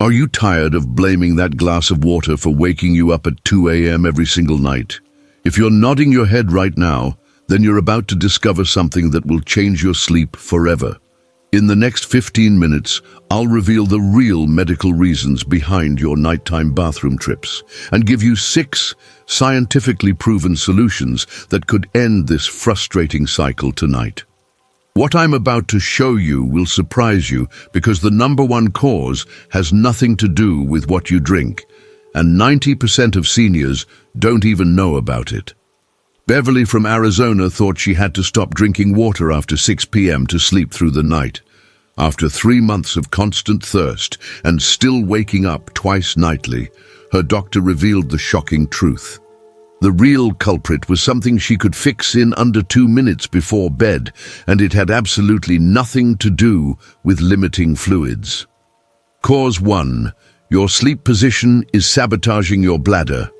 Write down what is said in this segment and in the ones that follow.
Are you tired of blaming that glass of water for waking you up at 2 a.m. every single night? If you're nodding your head right now, then you're about to discover something that will change your sleep forever. In the next 15 minutes, I'll reveal the real medical reasons behind your nighttime bathroom trips and give you 6 scientifically proven solutions that could end this frustrating cycle tonight. What I'm about to show you will surprise you because the #1 cause has nothing to do with what you drink, and 90% of seniors don't even know about it. Beverly from Arizona thought she had to stop drinking water after 6 p.m. to sleep through the night. After 3 months of constant thirst and still waking up twice nightly, her doctor revealed the shocking truth. The real culprit was something she could fix in under 2 minutes before bed, and it had absolutely nothing to do with limiting fluids. Cause 1. Your sleep position is sabotaging your bladder.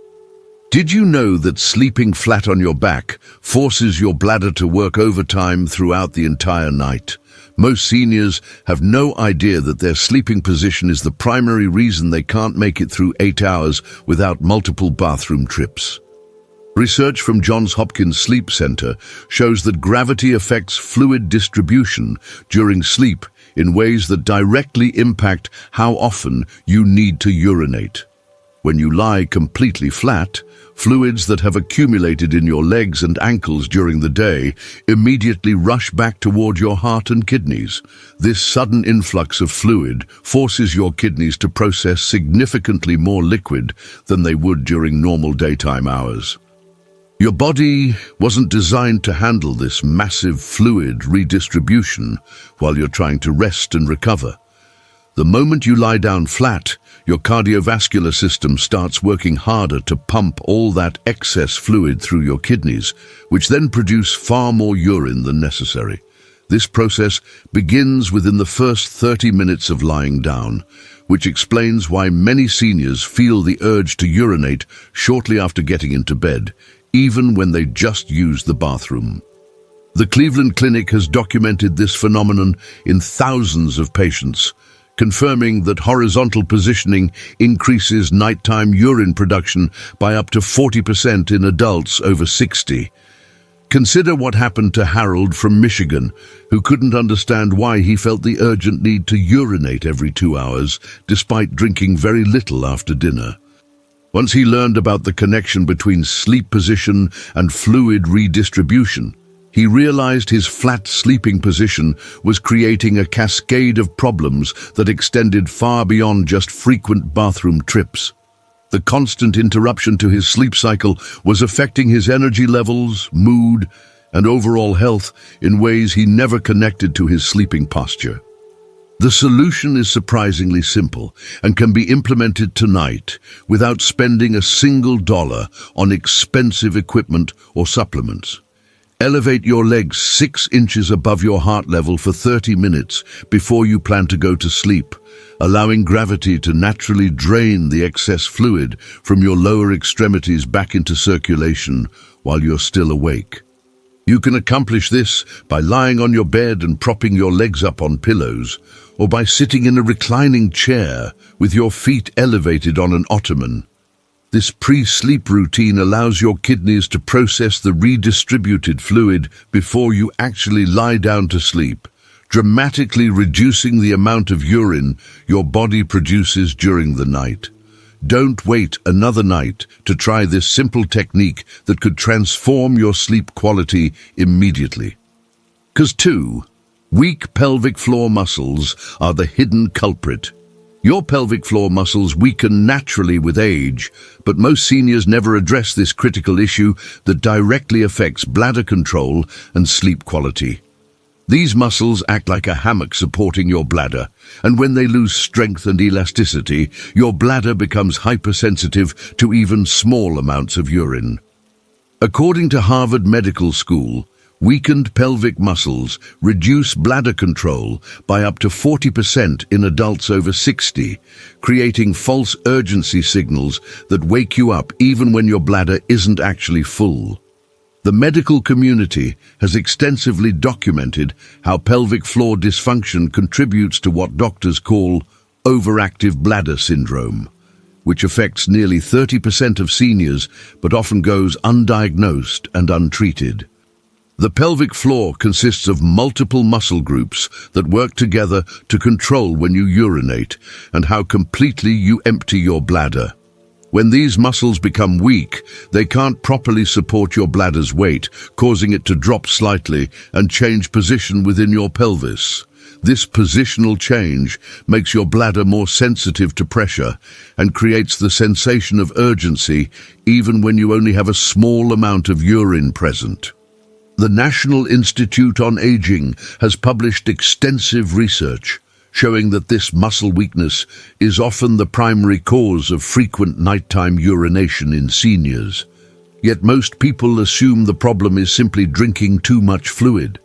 Did you know that sleeping flat on your back forces your bladder to work overtime throughout the entire night? Most seniors have no idea that their sleeping position is the primary reason they can't make it through 8 hours without multiple bathroom trips. Research from Johns Hopkins Sleep Center shows that gravity affects fluid distribution during sleep in ways that directly impact how often you need to urinate. When you lie completely flat, fluids that have accumulated in your legs and ankles during the day immediately rush back toward your heart and kidneys. This sudden influx of fluid forces your kidneys to process significantly more liquid than they would during normal daytime hours. Your body wasn't designed to handle this massive fluid redistribution while you're trying to rest and recover. The moment you lie down flat, your cardiovascular system starts working harder to pump all that excess fluid through your kidneys, which then produce far more urine than necessary. This process begins within the first 30 minutes of lying down, which explains why many seniors feel the urge to urinate shortly after getting into bed, even when they just use the bathroom. The Cleveland Clinic has documented this phenomenon in thousands of patients, confirming that horizontal positioning increases nighttime urine production by up to 40% in adults over 60. Consider what happened to Harold from Michigan, who couldn't understand why he felt the urgent need to urinate every 2 hours, despite drinking very little after dinner. Once he learned about the connection between sleep position and fluid redistribution, he realized his flat sleeping position was creating a cascade of problems that extended far beyond just frequent bathroom trips. The constant interruption to his sleep cycle was affecting his energy levels, mood, and overall health in ways he never connected to his sleeping posture. The solution is surprisingly simple and can be implemented tonight without spending a single dollar on expensive equipment or supplements. Elevate your legs 6 inches above your heart level for 30 minutes before you plan to go to sleep, allowing gravity to naturally drain the excess fluid from your lower extremities back into circulation while you're still awake. You can accomplish this by lying on your bed and propping your legs up on pillows, or by sitting in a reclining chair with your feet elevated on an ottoman. This pre-sleep routine allows your kidneys to process the redistributed fluid before you actually lie down to sleep, dramatically reducing the amount of urine your body produces during the night. Don't wait another night to try this simple technique that could transform your sleep quality immediately. Cause 2. Weak pelvic floor muscles are the hidden culprit. Your pelvic floor muscles weaken naturally with age, but most seniors never address this critical issue that directly affects bladder control and sleep quality. These muscles act like a hammock supporting your bladder, and when they lose strength and elasticity, your bladder becomes hypersensitive to even small amounts of urine. According to Harvard Medical School, weakened pelvic muscles reduce bladder control by up to 40% in adults over 60, creating false urgency signals that wake you up even when your bladder isn't actually full. The medical community has extensively documented how pelvic floor dysfunction contributes to what doctors call overactive bladder syndrome, which affects nearly 30% of seniors but often goes undiagnosed and untreated. The pelvic floor consists of multiple muscle groups that work together to control when you urinate and how completely you empty your bladder. When these muscles become weak, they can't properly support your bladder's weight, causing it to drop slightly and change position within your pelvis. This positional change makes your bladder more sensitive to pressure and creates the sensation of urgency even when you only have a small amount of urine present. The National Institute on Aging has published extensive research showing that this muscle weakness is often the primary cause of frequent nighttime urination in seniors. Yet most people assume the problem is simply drinking too much fluid.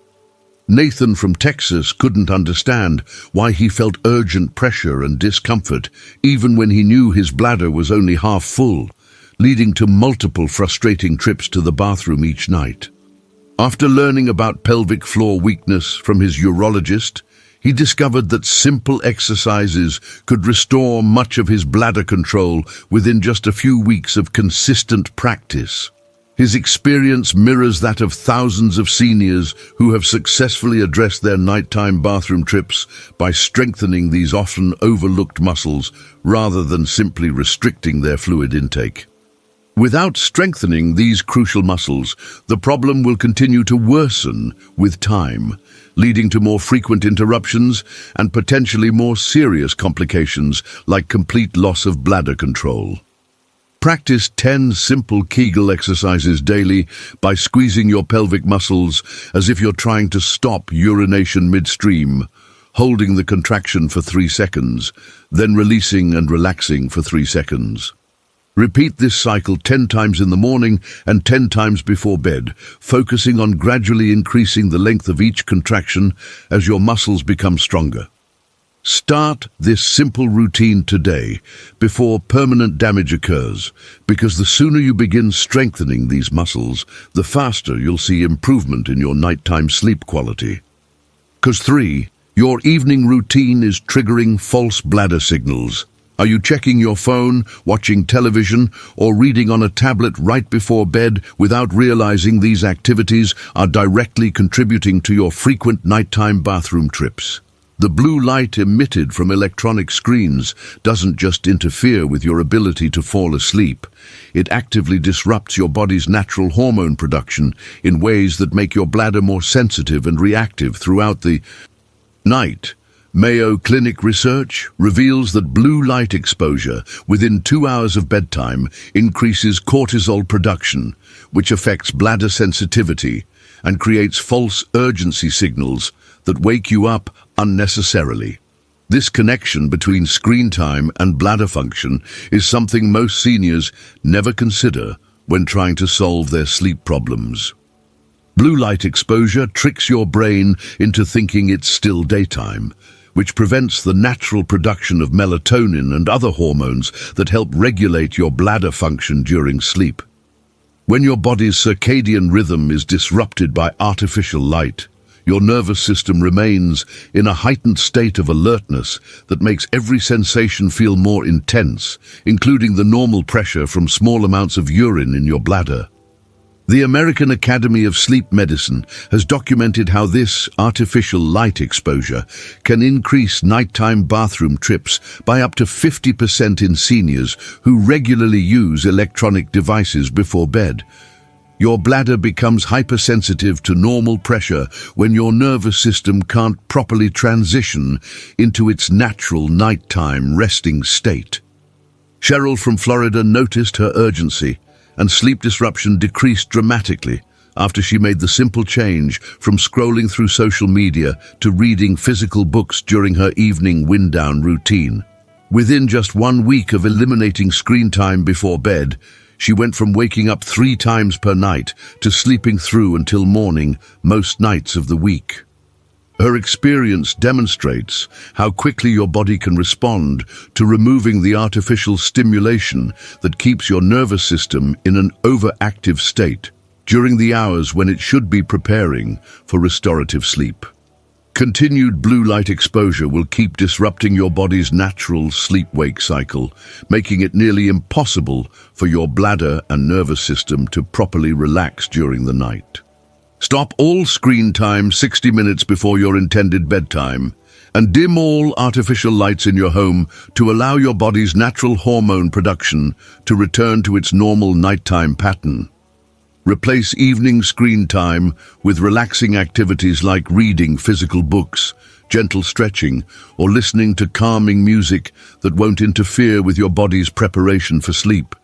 Nathan from Texas couldn't understand why he felt urgent pressure and discomfort even when he knew his bladder was only half full, leading to multiple frustrating trips to the bathroom each night. After learning about pelvic floor weakness from his urologist, he discovered that simple exercises could restore much of his bladder control within just a few weeks of consistent practice. His experience mirrors that of thousands of seniors who have successfully addressed their nighttime bathroom trips by strengthening these often overlooked muscles rather than simply restricting their fluid intake. Without strengthening these crucial muscles, the problem will continue to worsen with time, leading to more frequent interruptions and potentially more serious complications like complete loss of bladder control. Practice 10 simple Kegel exercises daily by squeezing your pelvic muscles as if you're trying to stop urination midstream, holding the contraction for 3 seconds, then releasing and relaxing for 3 seconds. Repeat this cycle 10 times in the morning and 10 times before bed, focusing on gradually increasing the length of each contraction as your muscles become stronger. Start this simple routine today before permanent damage occurs, because the sooner you begin strengthening these muscles, the faster you'll see improvement in your nighttime sleep quality. 3. Your evening routine is triggering false bladder signals. Are you checking your phone, watching television, or reading on a tablet right before bed without realizing these activities are directly contributing to your frequent nighttime bathroom trips? The blue light emitted from electronic screens doesn't just interfere with your ability to fall asleep. It actively disrupts your body's natural hormone production in ways that make your bladder more sensitive and reactive throughout the night. Mayo Clinic research reveals that blue light exposure within 2 hours of bedtime increases cortisol production, which affects bladder sensitivity and creates false urgency signals that wake you up unnecessarily. This connection between screen time and bladder function is something most seniors never consider when trying to solve their sleep problems. Blue light exposure tricks your brain into thinking it's still daytime, which prevents the natural production of melatonin and other hormones that help regulate your bladder function during sleep. When your body's circadian rhythm is disrupted by artificial light, your nervous system remains in a heightened state of alertness that makes every sensation feel more intense, including the normal pressure from small amounts of urine in your bladder. The American Academy of Sleep Medicine has documented how this artificial light exposure can increase nighttime bathroom trips by up to 50% in seniors who regularly use electronic devices before bed. Your bladder becomes hypersensitive to normal pressure when your nervous system can't properly transition into its natural nighttime resting state. Cheryl from Florida noticed her urgency, and sleep disruption decreased dramatically after she made the simple change from scrolling through social media to reading physical books during her evening wind-down routine. Within just 1 week of eliminating screen time before bed, she went from waking up 3 times per night to sleeping through until morning most nights of the week. Her experience demonstrates how quickly your body can respond to removing the artificial stimulation that keeps your nervous system in an overactive state during the hours when it should be preparing for restorative sleep. Continued blue light exposure will keep disrupting your body's natural sleep-wake cycle, making it nearly impossible for your bladder and nervous system to properly relax during the night. Stop all screen time 60 minutes before your intended bedtime, and dim all artificial lights in your home to allow your body's natural hormone production to return to its normal nighttime pattern. Replace evening screen time with relaxing activities like reading physical books, gentle stretching, or listening to calming music that won't interfere with your body's preparation for sleep.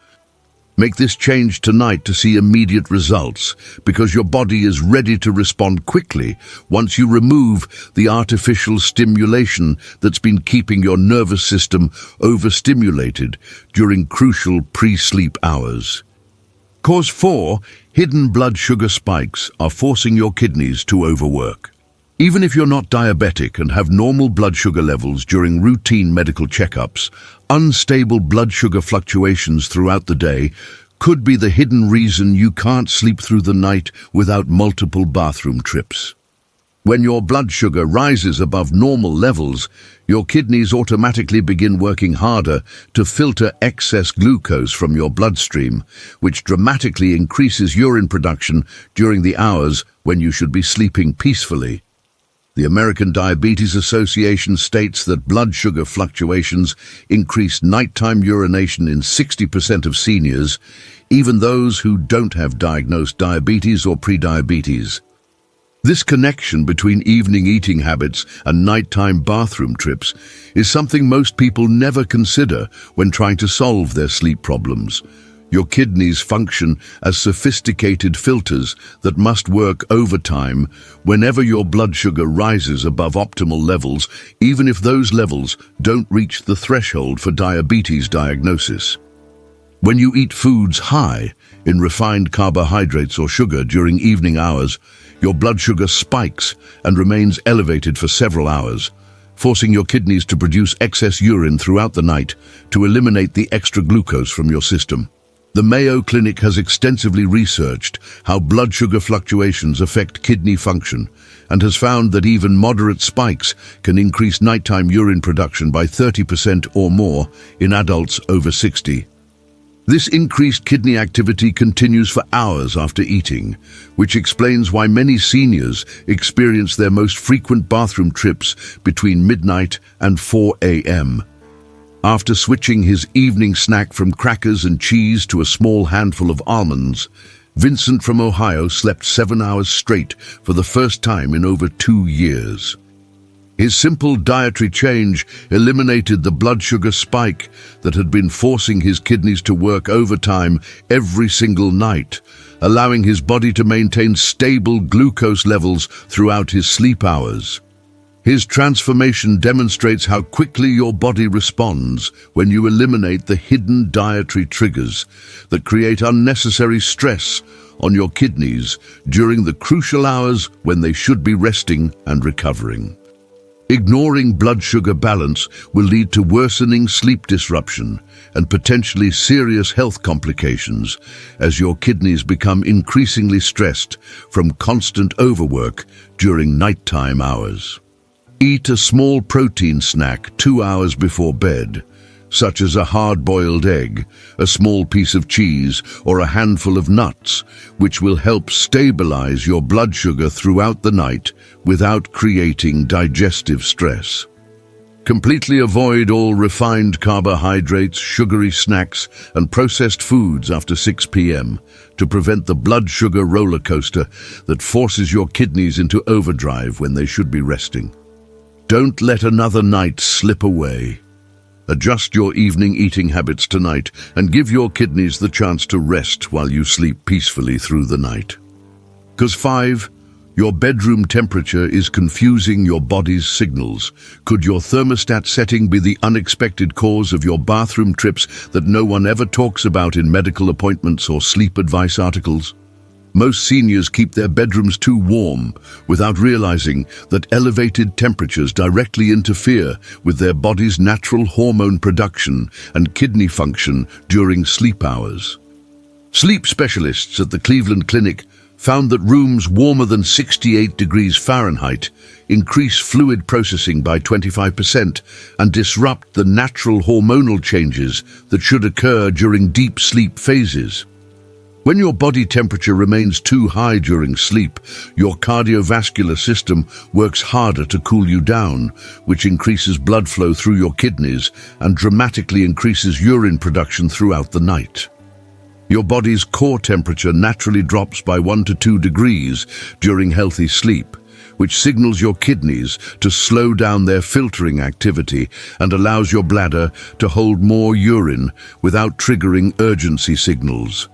Make this change tonight to see immediate results, because your body is ready to respond quickly once you remove the artificial stimulation that's been keeping your nervous system overstimulated during crucial pre-sleep hours. Cause 4. Hidden blood sugar spikes are forcing your kidneys to overwork. Even if you're not diabetic and have normal blood sugar levels during routine medical checkups, unstable blood sugar fluctuations throughout the day could be the hidden reason you can't sleep through the night without multiple bathroom trips. When your blood sugar rises above normal levels, your kidneys automatically begin working harder to filter excess glucose from your bloodstream, which dramatically increases urine production during the hours when you should be sleeping peacefully. The American Diabetes Association states that blood sugar fluctuations increase nighttime urination in 60% of seniors, even those who don't have diagnosed diabetes or prediabetes. This connection between evening eating habits and nighttime bathroom trips is something most people never consider when trying to solve their sleep problems. Your kidneys function as sophisticated filters that must work overtime whenever your blood sugar rises above optimal levels, even if those levels don't reach the threshold for diabetes diagnosis. When you eat foods high in refined carbohydrates or sugar during evening hours, your blood sugar spikes and remains elevated for several hours, forcing your kidneys to produce excess urine throughout the night to eliminate the extra glucose from your system. The Mayo Clinic has extensively researched how blood sugar fluctuations affect kidney function and has found that even moderate spikes can increase nighttime urine production by 30% or more in adults over 60. This increased kidney activity continues for hours after eating, which explains why many seniors experience their most frequent bathroom trips between midnight and 4 a.m. After switching his evening snack from crackers and cheese to a small handful of almonds, Vincent from Ohio slept 7 hours straight for the first time in over 2 years. His simple dietary change eliminated the blood sugar spike that had been forcing his kidneys to work overtime every single night, allowing his body to maintain stable glucose levels throughout his sleep hours. His transformation demonstrates how quickly your body responds when you eliminate the hidden dietary triggers that create unnecessary stress on your kidneys during the crucial hours when they should be resting and recovering. Ignoring blood sugar balance will lead to worsening sleep disruption and potentially serious health complications as your kidneys become increasingly stressed from constant overwork during nighttime hours. Eat a small protein snack 2 hours before bed, such as a hard-boiled egg, a small piece of cheese, or a handful of nuts, which will help stabilize your blood sugar throughout the night without creating digestive stress. Completely avoid all refined carbohydrates, sugary snacks, and processed foods after 6 p.m. to prevent the blood sugar roller coaster that forces your kidneys into overdrive when they should be resting. Don't let another night slip away. Adjust your evening eating habits tonight and give your kidneys the chance to rest while you sleep peacefully through the night. Cause 5. Your bedroom temperature is confusing your body's signals. Could your thermostat setting be the unexpected cause of your bathroom trips that no one ever talks about in medical appointments or sleep advice articles? Most seniors keep their bedrooms too warm without realizing that elevated temperatures directly interfere with their body's natural hormone production and kidney function during sleep hours. Sleep specialists at the Cleveland Clinic found that rooms warmer than 68 degrees Fahrenheit increase fluid processing by 25% and disrupt the natural hormonal changes that should occur during deep sleep phases. When your body temperature remains too high during sleep, your cardiovascular system works harder to cool you down, which increases blood flow through your kidneys and dramatically increases urine production throughout the night. Your body's core temperature naturally drops by 1 to 2 degrees during healthy sleep, which signals your kidneys to slow down their filtering activity and allows your bladder to hold more urine without triggering urgency signals.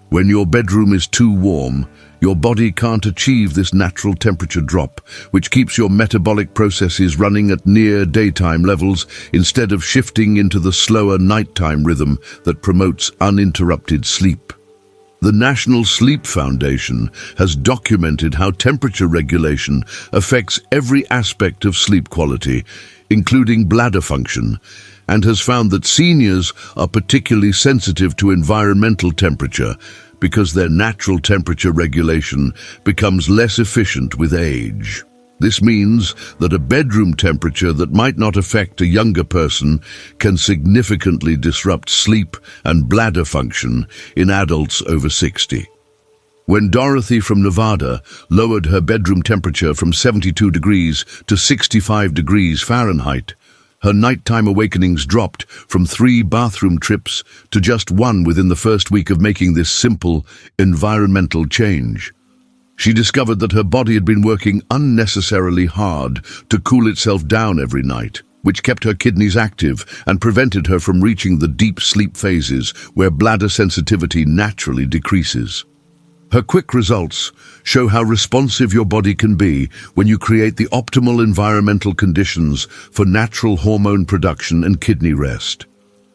When your bedroom is too warm, your body can't achieve this natural temperature drop, which keeps your metabolic processes running at near daytime levels instead of shifting into the slower nighttime rhythm that promotes uninterrupted sleep. The National Sleep Foundation has documented how temperature regulation affects every aspect of sleep quality, including bladder function, and has found that seniors are particularly sensitive to environmental temperature because their natural temperature regulation becomes less efficient with age. This means that a bedroom temperature that might not affect a younger person can significantly disrupt sleep and bladder function in adults over 60. When Dorothy from Nevada lowered her bedroom temperature from 72 degrees to 65 degrees Fahrenheit, her nighttime awakenings dropped from 3 bathroom trips to just 1 within the first week of making this simple, environmental change. She discovered that her body had been working unnecessarily hard to cool itself down every night, which kept her kidneys active and prevented her from reaching the deep sleep phases where bladder sensitivity naturally decreases. Her quick results show how responsive your body can be when you create the optimal environmental conditions for natural hormone production and kidney rest.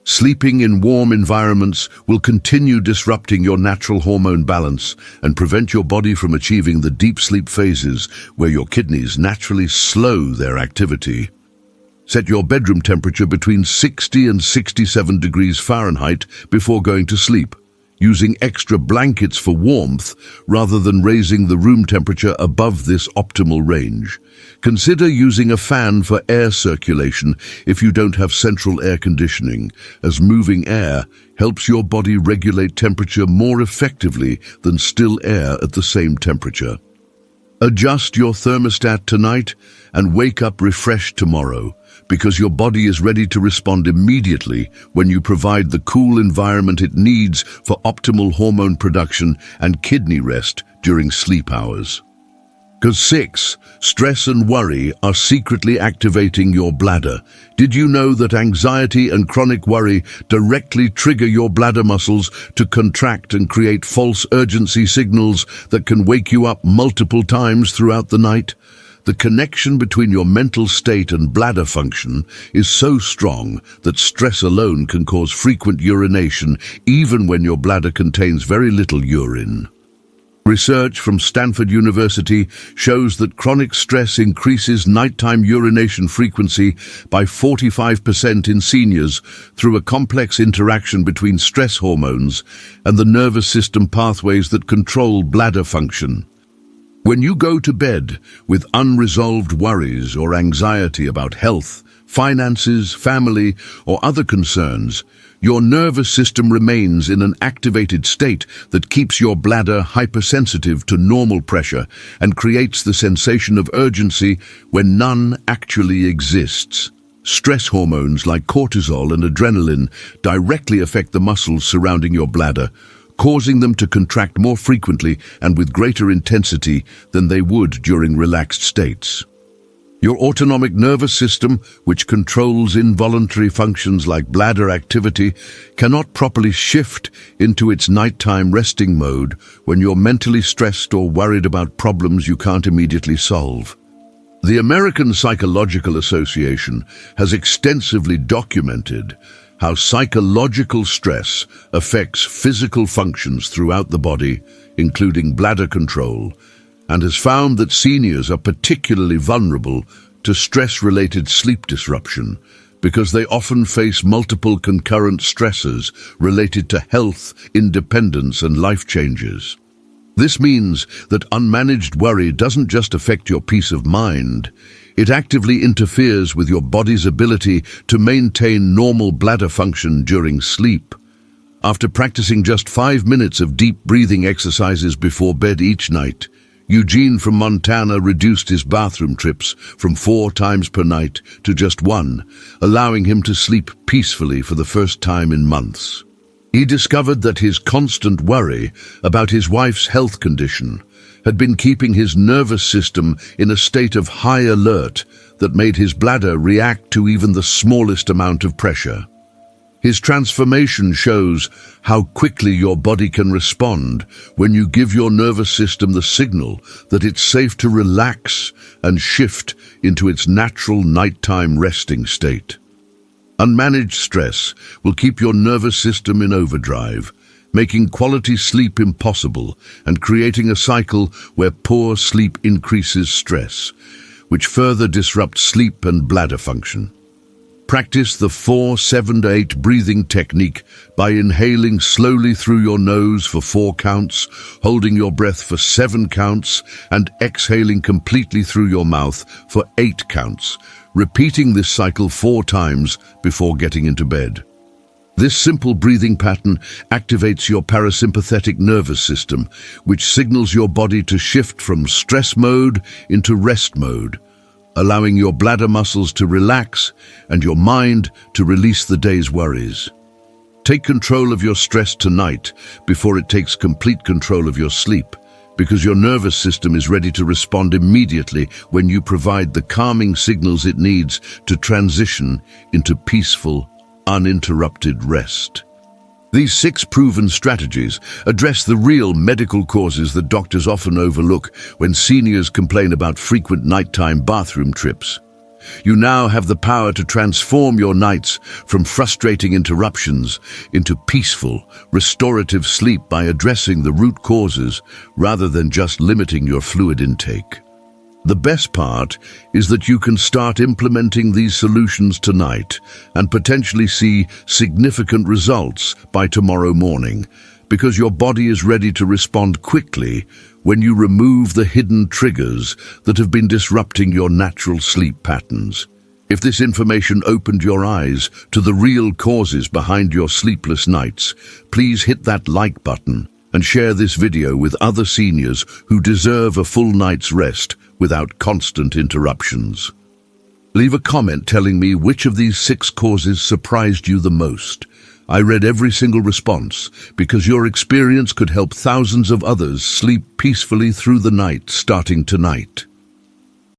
Sleeping in warm environments will continue disrupting your natural hormone balance and prevent your body from achieving the deep sleep phases where your kidneys naturally slow their activity. Set your bedroom temperature between 60 and 67 degrees Fahrenheit before going to sleep, using extra blankets for warmth rather than raising the room temperature above this optimal range. Consider using a fan for air circulation if you don't have central air conditioning, as moving air helps your body regulate temperature more effectively than still air at the same temperature. Adjust your thermostat tonight and wake up refreshed tomorrow, because your body is ready to respond immediately when you provide the cool environment it needs for optimal hormone production and kidney rest during sleep hours. 6. Stress and worry are secretly activating your bladder. Did you know that anxiety and chronic worry directly trigger your bladder muscles to contract and create false urgency signals that can wake you up multiple times throughout the night? The connection between your mental state and bladder function is so strong that stress alone can cause frequent urination even when your bladder contains very little urine. Research from Stanford University shows that chronic stress increases nighttime urination frequency by 45% in seniors through a complex interaction between stress hormones and the nervous system pathways that control bladder function. When you go to bed with unresolved worries or anxiety about health, finances, family, or other concerns, your nervous system remains in an activated state that keeps your bladder hypersensitive to normal pressure and creates the sensation of urgency when none actually exists. Stress hormones like cortisol and adrenaline directly affect the muscles surrounding your bladder, causing them to contract more frequently and with greater intensity than they would during relaxed states. Your autonomic nervous system, which controls involuntary functions like bladder activity, cannot properly shift into its nighttime resting mode when you're mentally stressed or worried about problems you can't immediately solve. The American Psychological Association has extensively documented how psychological stress affects physical functions throughout the body, including bladder control, and has found that seniors are particularly vulnerable to stress-related sleep disruption because they often face multiple concurrent stressors related to health, independence, and life changes. This means that unmanaged worry doesn't just affect your peace of mind, it actively interferes with your body's ability to maintain normal bladder function during sleep. After practicing just 5 minutes of deep breathing exercises before bed each night, Eugene from Montana reduced his bathroom trips from 4 times per night to just 1, allowing him to sleep peacefully for the first time in months. He discovered that his constant worry about his wife's health condition had been keeping his nervous system in a state of high alert that made his bladder react to even the smallest amount of pressure. His transformation shows how quickly your body can respond when you give your nervous system the signal that it's safe to relax and shift into its natural nighttime resting state. Unmanaged stress will keep your nervous system in overdrive, making quality sleep impossible and creating a cycle where poor sleep increases stress, which further disrupts sleep and bladder function. Practice the 4-7-8 breathing technique by inhaling slowly through your nose for 4 counts, holding your breath for 7 counts, and exhaling completely through your mouth for 8 counts, repeating this cycle 4 times before getting into bed. This simple breathing pattern activates your parasympathetic nervous system, which signals your body to shift from stress mode into rest mode, allowing your bladder muscles to relax and your mind to release the day's worries. Take control of your stress tonight before it takes complete control of your sleep, because your nervous system is ready to respond immediately when you provide the calming signals it needs to transition into peaceful, uninterrupted rest. These 6 proven strategies address the real medical causes that doctors often overlook when seniors complain about frequent nighttime bathroom trips. You now have the power to transform your nights from frustrating interruptions into peaceful, restorative sleep by addressing the root causes rather than just limiting your fluid intake. The best part is that you can start implementing these solutions tonight and potentially see significant results by tomorrow morning, because your body is ready to respond quickly when you remove the hidden triggers that have been disrupting your natural sleep patterns. If this information opened your eyes to the real causes behind your sleepless nights, please hit that like button and share this video with other seniors who deserve a full night's rest without constant interruptions. Leave a comment telling me which of these 6 causes surprised you the most. I read every single response because your experience could help thousands of others sleep peacefully through the night starting tonight.